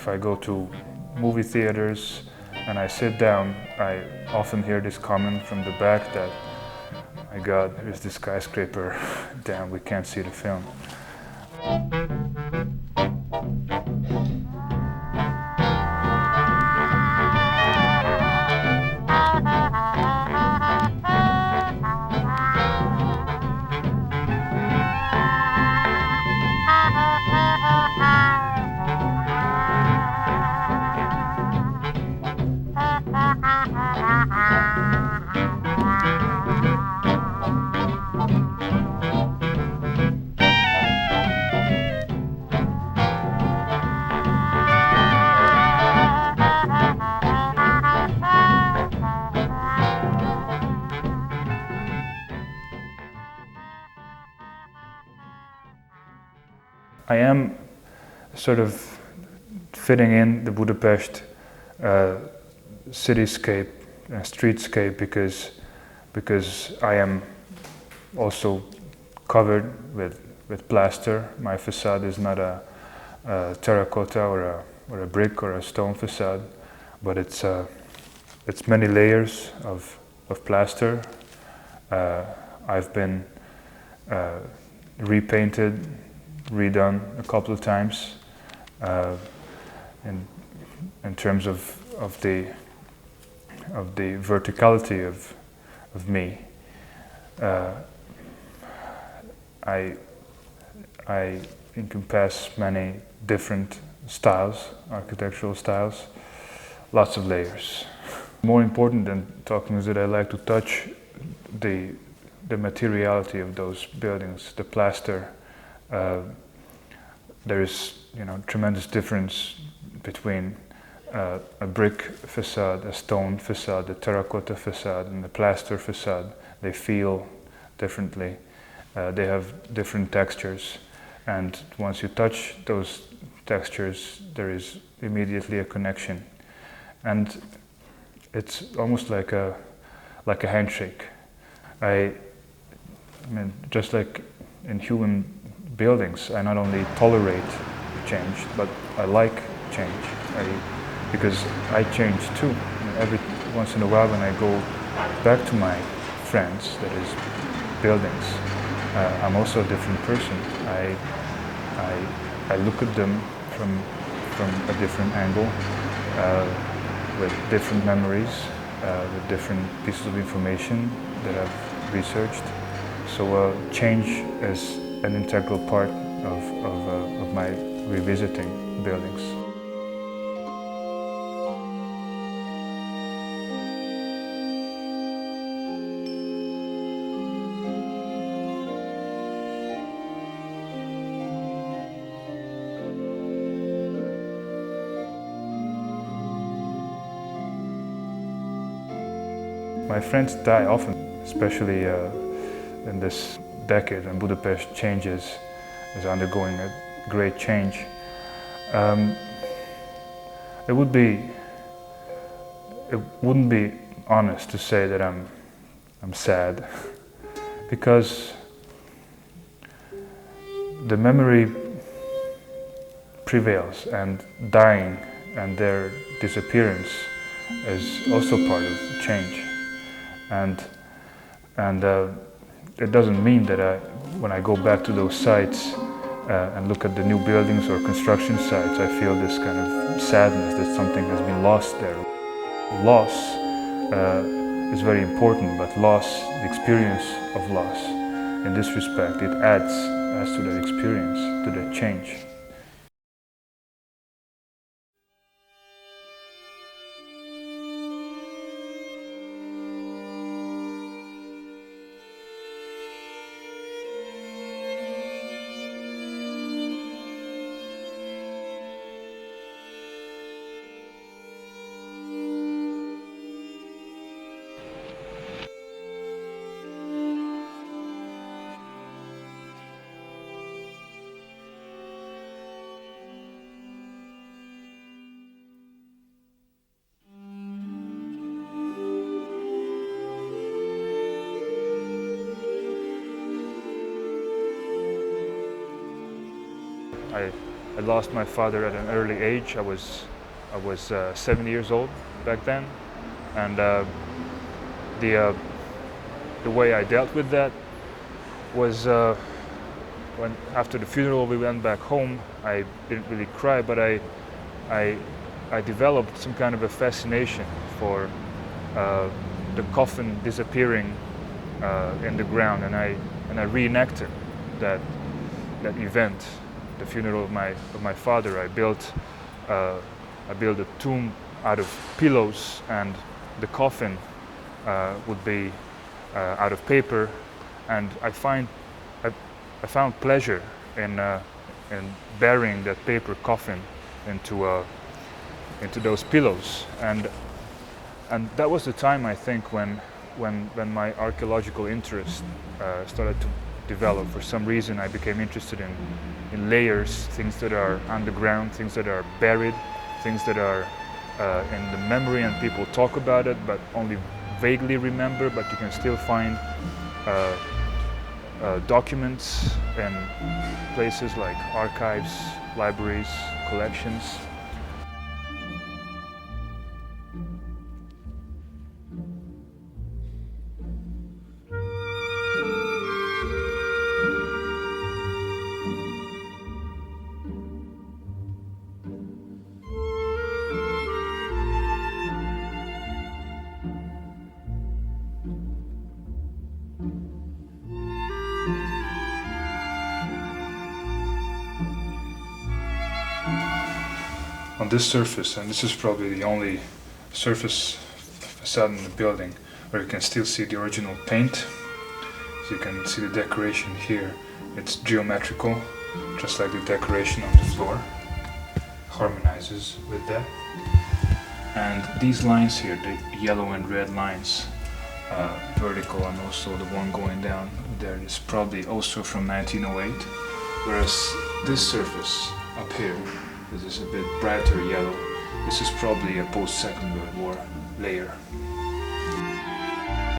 if I go to movie theaters and I sit down, I often hear this comment from the back that, my God, there's this skyscraper, damn, we can't see the film. I am sort of fitting in the Budapest cityscape, streetscape, because I am also covered with plaster. My facade is not a terracotta or a brick or a stone facade, but it's many layers of plaster. I've been repainted, redone a couple of times in terms of the verticality of me. I encompass many different styles, architectural styles, lots of layers. More important than talking is that I like to touch the materiality of those buildings, the plaster. There is, tremendous difference between a brick facade, a stone facade, a terracotta facade, and a plaster facade. They feel differently. They have different textures, and once you touch those textures, there is immediately a connection, and it's almost like a handshake. I mean, just like in human buildings, I not only tolerate change, but I like change. Because I change too. Every once in a while, when I go back to my friends, that is buildings, I'm also a different person. I look at them from a different angle, with different memories, with different pieces of information that I've researched. So change is an integral part of my revisiting buildings. My friends die often, especially in this decade when Budapest is undergoing a great change. It wouldn't be honest to say that I'm sad, because the memory prevails, and dying and their disappearance is also part of change. And it doesn't mean that when I go back to those sites and look at the new buildings or construction sites, I feel this kind of sadness that something has been lost there. Loss is very important, but loss, the experience of loss, in this respect, it adds to that experience, to that change. I I lost my father at an early age. I was 7 years old back then, and the way I dealt with that was when after the funeral we went back home. I didn't really cry, but I developed some kind of a fascination for the coffin disappearing in the ground, and I reenacted that event, the funeral of my father. I built a tomb out of pillows, and the coffin would be out of paper, and I found pleasure in burying that paper coffin into those pillows, and that was the time, I think, when my archaeological interest started to develop. For some reason I became interested in layers, things that are underground, things that are buried, things that are in the memory and people talk about it but only vaguely remember, but you can still find documents in places like archives, libraries, collections. On this surface, and this is probably the only surface facade in the building where you can still see the original paint. So you can see the decoration here. It's geometrical, just like the decoration on the floor. Harmonizes with that. And these lines here, the yellow and red lines, vertical, and also the one going down there, is probably also from 1908. Whereas this surface up here, this is a bit brighter yellow. This is probably a post-Second World War layer.